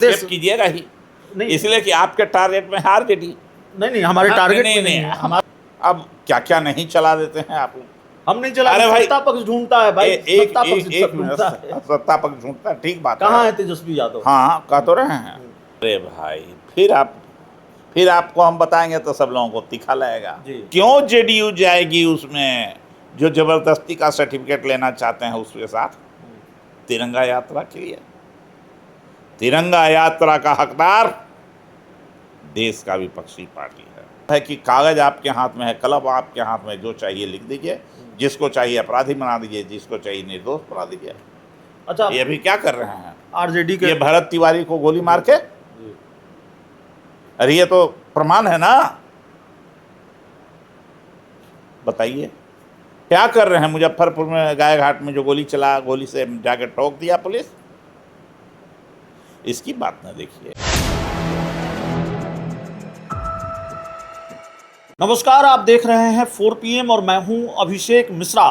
Step कीजिएगा ही, इसलिए कि आपके टारगेट में हार जेडी नहीं हमारे टारगेट नहीं है। अब क्या क्या नहीं चला देते हैं आप लोग। हम नहीं चला। अरे भाई सत्ता पक्ष ढूंढता है भाई, सत्ता पक्ष ढूंढता है। सत्ता पक्ष ढूंढता है, ठीक बात कहाँ है तेजस्वी यादव? हाँ कह तो रहे हैं। अरे भाई फिर आपको हम बताएंगे तो सब लोगों को तीखा लगेगा। क्यों जेडीयू जाएगी उसमें जो जबरदस्ती का सर्टिफिकेट लेना चाहते हैं उसके साथ तिरंगा यात्रा के लिए? तिरंगा यात्रा का हकदार देश का विपक्षी पार्टी है कि कागज आपके हाथ में है, कलम आपके हाथ में, जो चाहिए लिख दीजिए, जिसको चाहिए अपराधी बना दीजिए, जिसको चाहिए निर्दोष बना दीजिए। अच्छा, ये भी क्या कर रहे हैं आरजेडी के? ये भरत तिवारी को गोली मार के, अरे ये तो प्रमाण है ना। बताइए क्या कर रहे हैं? मुजफ्फरपुर में गाय घाट में जो गोली चला, गोली से जाके ठोक दिया पुलिस, इसकी बात ना देखिए। नमस्कार, आप देख रहे हैं 4 PM और मैं हूं अभिषेक मिश्रा।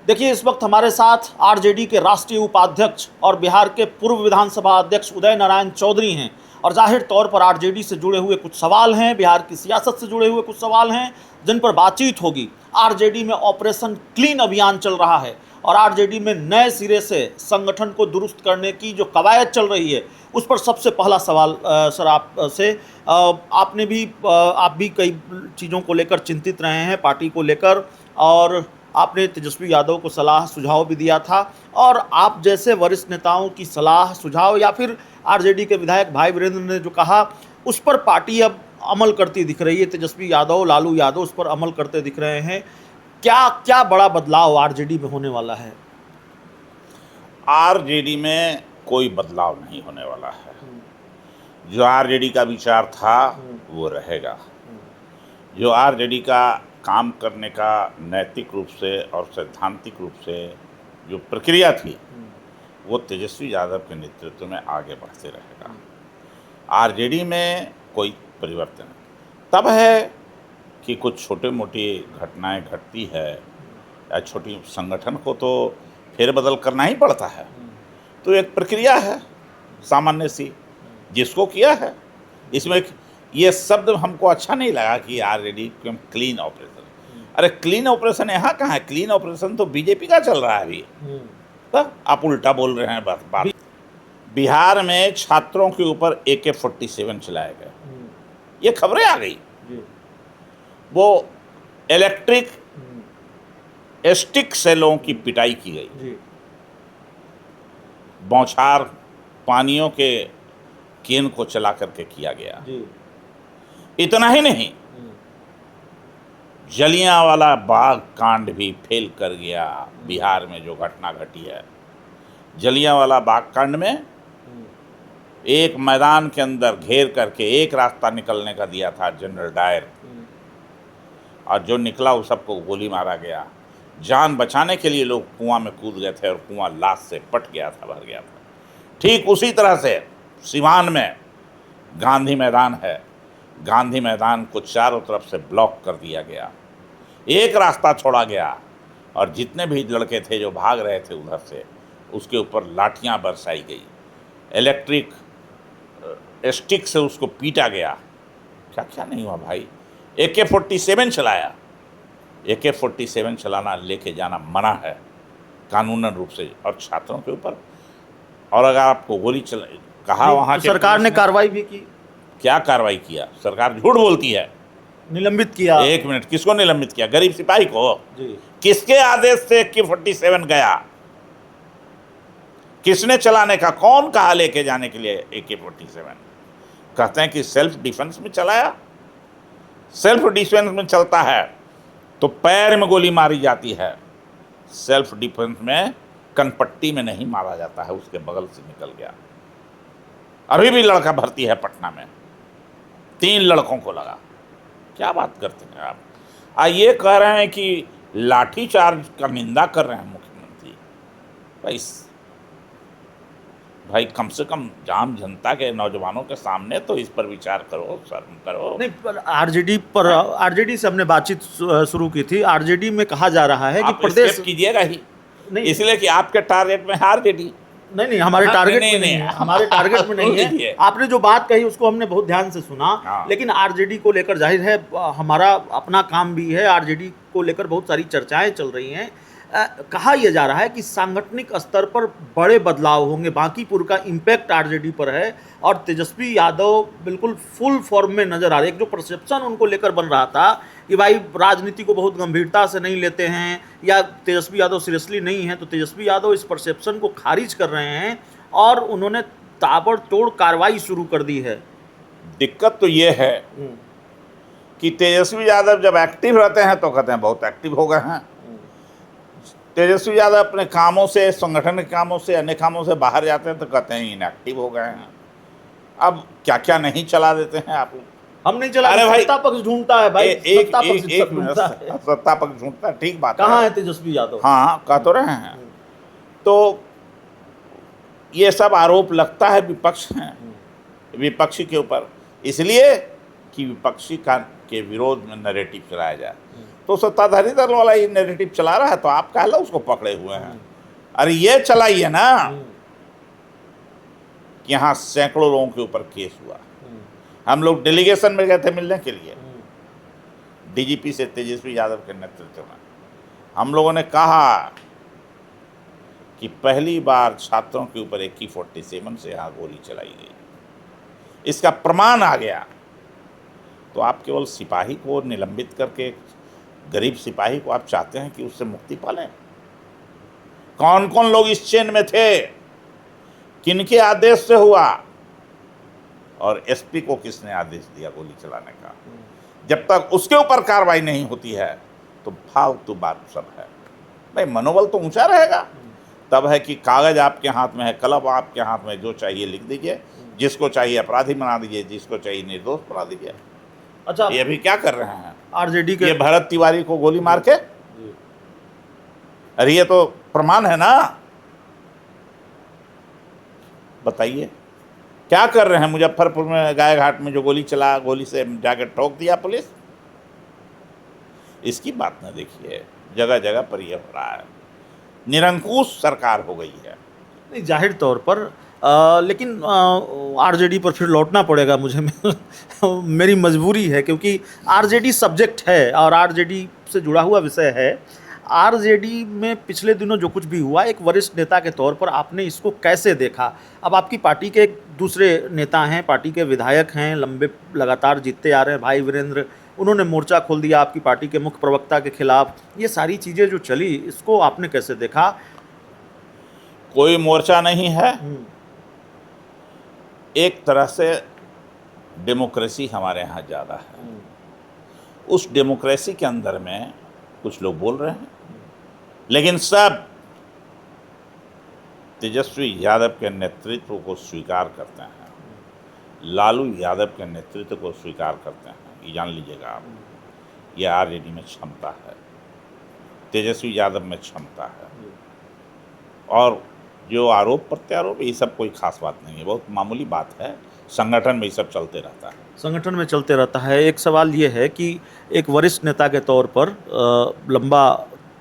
देखिए, इस वक्त हमारे साथ आरजेडी के राष्ट्रीय उपाध्यक्ष और बिहार के पूर्व विधानसभा अध्यक्ष उदय नारायण चौधरी हैं और जाहिर तौर पर आरजेडी से जुड़े हुए कुछ सवाल हैं, बिहार की सियासत से जुड़े हुए कुछ सवाल हैं जिन पर बातचीत होगी। आरजेडी में ऑपरेशन क्लीन अभियान चल रहा है और आरजेडी में नए सिरे से संगठन को दुरुस्त करने की जो कवायद चल रही है उस पर सबसे पहला सवाल सर आपसे, आप भी कई चीज़ों को लेकर चिंतित रहे हैं, पार्टी को लेकर, और आपने तेजस्वी यादव को सलाह सुझाव भी दिया था। और आप जैसे वरिष्ठ नेताओं की सलाह सुझाव या फिर आरजेडी के विधायक भाई वीरेंद्र ने जो कहा उस पर पार्टी अब अमल करती दिख रही है। तेजस्वी यादव, लालू यादव उस पर अमल करते दिख रहे हैं। क्या क्या बड़ा बदलाव आरजेडी में होने वाला है? आरजेडी में कोई बदलाव नहीं होने वाला है। जो आरजेडी का विचार था वो रहेगा। जो आरजेडी का काम करने का नैतिक रूप से और सैद्धांतिक रूप से जो प्रक्रिया थी वो तेजस्वी यादव के नेतृत्व में आगे बढ़ते रहेगा। आरजेडी में कोई परिवर्तन तब है कि कुछ छोटे मोटी घटनाएं घटती है या छोटी संगठन को तो फेरबदल करना ही पड़ता है, तो एक प्रक्रिया है सामान्य सी जिसको किया है। इसमें ये शब्द हमको अच्छा नहीं लगा कि आरजेडी क्लीन ऑपरेशन। अरे क्लीन ऑपरेशन यहाँ कहाँ है? क्लीन ऑपरेशन तो बीजेपी का चल रहा है अभी। तो आप उल्टा बोल रहे हैं बात। बिहार में छात्रों के ऊपर AK-47 चलाए गए, ये खबरें आ गई। वो इलेक्ट्रिक स्टिक से लोगों की पिटाई की गई, बौछार पानियों के केन को चला करके किया गया। इतना ही नहीं, जलियांवाला बाग कांड भी फेल कर गया। बिहार में जो घटना घटी है, जलियांवाला बाग कांड में एक मैदान के अंदर घेर करके एक रास्ता निकलने का दिया था जनरल डायर, और जो निकला उस सबको गोली मारा गया। जान बचाने के लिए लोग कुआं में कूद गए थे और कुआं लाश से पट गया था, भर गया था। ठीक उसी तरह से सिवान में गांधी मैदान है, गांधी मैदान को चारों तरफ से ब्लॉक कर दिया गया, एक रास्ता छोड़ा गया और जितने भी लड़के थे जो भाग रहे थे उधर से उसके ऊपर लाठियां बरसाई गई, इलेक्ट्रिक स्टिक से उसको पीटा गया। क्या क्या नहीं हुआ भाई। AK-47 चलाया। AK-47 चलाना, लेके जाना मना है कानूनन रूप से, और छात्रों के ऊपर। और अगर आपको गोली कहा वहाँ तो सरकार ने कार्रवाई भी की। क्या कार्रवाई किया? सरकार झूठ बोलती है। निलंबित किया। एक मिनट, किसको निलंबित किया? गरीब सिपाही को। जी। किसके आदेश से AK-47 गया? किसने चलाने का? कौन कहा लेके जाने के लिए AK-47? कहते हैं कि सेल्फ डिफेंस में चलाया। सेल्फ डिफेंस में चलता है तो पैर में गोली मारी जाती है, सेल्फ डिफेंस में कनपट्टी में नहीं मारा जाता है, उसके बगल से निकल गया। अभी भी लड़का भर्ती है पटना में, 3 लड़कों को लगा। क्या बात करते हैं आप? ये कह रहे हैं कि लाठीचार्ज का निंदा कर रहे हैं मुख्यमंत्री। भाई कम से कम आम जनता के नौजवानों के सामने तो इस पर विचार करो, शर्म करो। नहीं, पर आरजेडी से हमने बातचीत शुरू की थी। आरजेडी में कहा जा रहा है कि प्रदेश कीजिएगा ही, इसलिए कि आपके टारगेट में हार जेडी नहीं, हमारे हाँ, टारगेट नहीं, में नहीं नहीं, है, हमारे टारगेट में नहीं है। है। आपने जो बात कही उसको हमने बहुत ध्यान से सुना, हाँ। लेकिन आरजेडी को लेकर जाहिर है हमारा अपना काम भी है, आरजेडी को लेकर बहुत सारी चर्चाएं चल रही हैं। कहा यह जा रहा है कि सांगठनिक स्तर पर बड़े बदलाव होंगे, बांकीपुर का इम्पैक्ट आरजेडी पर है और तेजस्वी यादव बिल्कुल फुल फॉर्म में नजर आ रहे हैं। एक जो परसेप्शन उनको लेकर बन रहा था कि भाई राजनीति को बहुत गंभीरता से नहीं लेते हैं या तेजस्वी यादव सीरियसली नहीं है, तो तेजस्वी यादव इस परसेप्शन को खारिज कर रहे हैं और उन्होंने ताबड़तोड़ कार्रवाई शुरू कर दी है। दिक्कत तो ये है कि तेजस्वी यादव जब एक्टिव रहते हैं तो कहते हैं बहुत एक्टिव हो गए हैं। तेजस्वी यादव अपने कामों से, संगठन के कामों से, अन्य कामों से बाहर जाते हैं तो कहते हैं इनएक्टिव हो गए हैं। अब क्या क्या नहीं चला देते हैं आप लोग। हम नहीं चला, अरे भाई, सत्ता पक्ष ढूंढता है भाई, सत्ता पक्ष ढूंढता है। सत्ता पक्ष ढूंढता है, ठीक बात कहाँ है तेजस्वी यादव? हाँ, कह तो रहे हैं। तो ये सब आरोप लगता है विपक्षी के ऊपर, इसलिए कि विपक्षी के विरोध में नैरेटिव चलाया जाए। तो सत्ताधारी दल वाला ये नैरेटिव चला रहा है, तो आप कह लो उसको पकड़े हुए हैं। अरे ये चलाइए ना कि यहाँ सैकड़ों लोगों के ऊपर केस हुआ। हम लोग डेलीगेशन में गए थे मिलने के लिए डीजीपी से, तेजस्वी यादव के नेतृत्व में। हम लोगों ने कहा कि पहली बार छात्रों के ऊपर AK-47 से यहाँ गोली चलाई गई, इसका प्रमाण आ गया। तो आप केवल सिपाही को निलंबित करके, गरीब सिपाही को आप चाहते हैं कि उससे मुक्ति पालें? कौन कौन लोग इस चेन में थे, किनके आदेश से हुआ, और एसपी को किसने आदेश दिया गोली चलाने का? जब तक उसके ऊपर कार्रवाई नहीं होती है तो फालतू बात सब है। भाई मनोबल तो ऊंचा रहेगा तब है कि कागज आपके हाथ में है, कलम आपके हाथ में, जो चाहिए लिख दीजिए, जिसको चाहिए अपराधी बना दीजिए, जिसको चाहिए निर्दोष बना दीजिए। अच्छा, ये भी क्या कर रहे हैं आरजेडी के ये भरत तिवारी को गोली मार के? अरे ये तो प्रमाण है ना। बताइए क्या कर रहे हैं? मुजफ्फरपुर में गाय घाट में जो गोली चला, गोली से जाकर ठोक दिया पुलिस। इसकी बात ना देखिए, जगह जगह पर यह हो रहा है। निरंकुश सरकार हो गई है। नहीं, जाहिर तौर पर लेकिन आरजेडी पर फिर लौटना पड़ेगा मुझे। मेरी मजबूरी है, क्योंकि आरजेडी सब्जेक्ट है और आरजेडी से जुड़ा हुआ विषय है। आरजेडी में पिछले दिनों जो कुछ भी हुआ, एक वरिष्ठ नेता के तौर पर आपने इसको कैसे देखा? अब आपकी पार्टी के एक दूसरे नेता हैं, पार्टी के विधायक हैं, लंबे लगातार जीतते आ रहे हैं, भाई वीरेंद्र, उन्होंने मोर्चा खोल दिया आपकी पार्टी के मुख्य प्रवक्ता के खिलाफ। ये सारी चीज़ें जो चली, इसको आपने कैसे देखा? कोई मोर्चा नहीं है। एक तरह से डेमोक्रेसी हमारे यहाँ ज़्यादा है। उस डेमोक्रेसी के अंदर में कुछ लोग बोल रहे हैं, लेकिन सब तेजस्वी यादव के नेतृत्व को स्वीकार करते हैं, लालू यादव के नेतृत्व को स्वीकार करते हैं। ये जान लीजिएगा आप, ये आरजेडी में क्षमता है, तेजस्वी यादव में क्षमता है। और जो आरोप प्रत्यारोप, ये सब कोई खास बात नहीं है, बहुत मामूली बात है। संगठन में ये सब चलते रहता है। संगठन में चलते रहता है। एक सवाल ये है कि एक वरिष्ठ नेता के तौर पर लंबा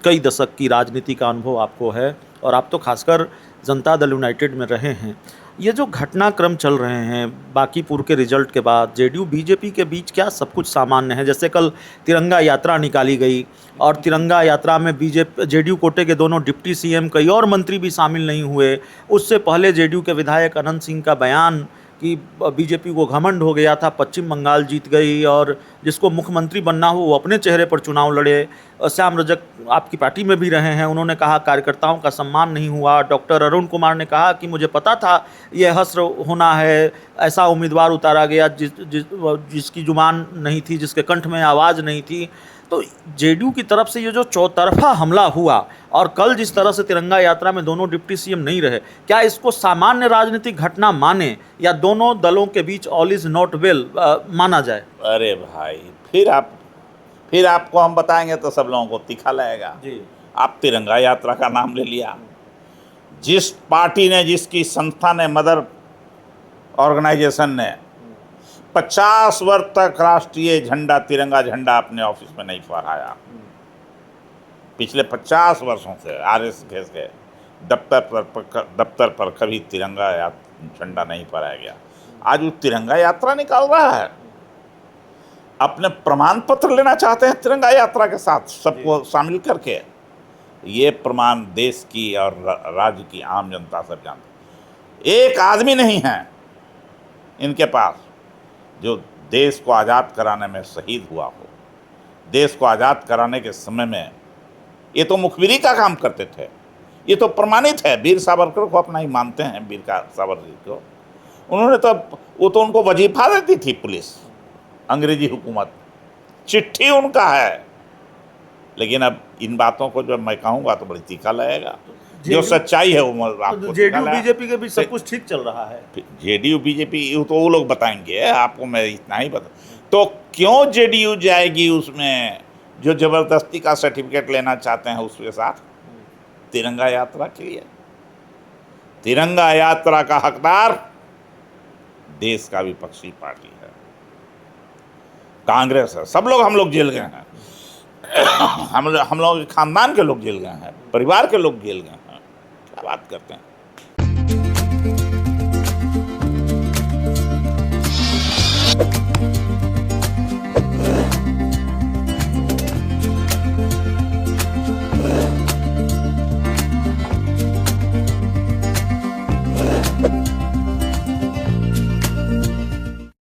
कई दशक की राजनीति का अनुभव आपको है और आप तो खासकर जनता दल यूनाइटेड में रहे हैं। ये जो घटनाक्रम चल रहे हैं बांकीपुर के रिजल्ट के बाद, जेडीयू बीजेपी के बीच क्या सब कुछ सामान्य है? जैसे कल तिरंगा यात्रा निकाली गई और तिरंगा यात्रा में जेडीयू कोटे के दोनों डिप्टी सीएम, कई और मंत्री भी शामिल नहीं हुए। उससे पहले जेडीयू के विधायक अनंत सिंह का बयान कि बीजेपी को घमंड हो गया था, पश्चिम बंगाल जीत गई और जिसको मुख्यमंत्री बनना हो वो अपने चेहरे पर चुनाव लड़े। श्याम रजक आपकी पार्टी में भी रहे हैं, उन्होंने कहा कार्यकर्ताओं का सम्मान नहीं हुआ। डॉक्टर अरुण कुमार ने कहा कि मुझे पता था ये हस्र होना है, ऐसा उम्मीदवार उतारा गया जिसकी जुबान नहीं थी, जिसके कंठ में आवाज़ नहीं थी। तो जेडीयू की तरफ से ये जो चौतरफा हमला हुआ और कल जिस तरह से तिरंगा यात्रा में दोनों डिप्टी सीएम नहीं रहे, क्या इसको सामान्य राजनीतिक घटना माने या दोनों दलों के बीच ऑल इज नॉट वेल माना जाए? अरे भाई, फिर आपको हम बताएंगे तो सब लोगों को तीखा लगेगा जी। आप तिरंगा यात्रा का नाम ले लिया। जिस पार्टी ने, जिसकी संस्था ने, मदर ऑर्गेनाइजेशन ने 50 वर्ष तक राष्ट्रीय झंडा, तिरंगा झंडा अपने ऑफिस में नहीं फहराया, पिछले 50 वर्षों से आरएसएस के दफ्तर पर कभी तिरंगा या झंडा नहीं फहराया गया। आज वो तिरंगा यात्रा निकाल रहा है, अपने प्रमाण पत्र लेना चाहते हैं तिरंगा यात्रा के साथ सबको शामिल करके। ये प्रमाण देश की और राज्य की आम जनता सब जानती। एक आदमी नहीं है इनके पास जो देश को आज़ाद कराने में शहीद हुआ हो। देश को आज़ाद कराने के समय में ये तो मुखबिरी का काम करते थे, ये तो प्रमाणित है। वीर सावरकर को अपना ही मानते हैं, वीर का सावरकर को। उन्होंने तो वो तो उनको वजीफा देती थी पुलिस, अंग्रेजी हुकूमत, चिट्ठी उनका है। लेकिन अब इन बातों को जब मैं कहूँगा तो बड़ी तीखा लगेगा। जो सच्चाई है वो आपको जेडीयू बीजेपी के बीच सब कुछ ठीक चल रहा है। जेडीयू बीजेपी तो वो लोग बताएंगे, आपको मैं इतना ही बता। तो क्यों जेडीयू जाएगी उसमें जो जबरदस्ती का सर्टिफिकेट लेना चाहते हैं उसके साथ तिरंगा यात्रा के लिए? तिरंगा यात्रा का हकदार देश का विपक्षी पार्टी है, कांग्रेस है। सब लोग हम लोग जेल गए हैं, हम लोग खानदान के लोग जेल गए हैं, परिवार के लोग जेल गए हैं। क्या बात करते हैं।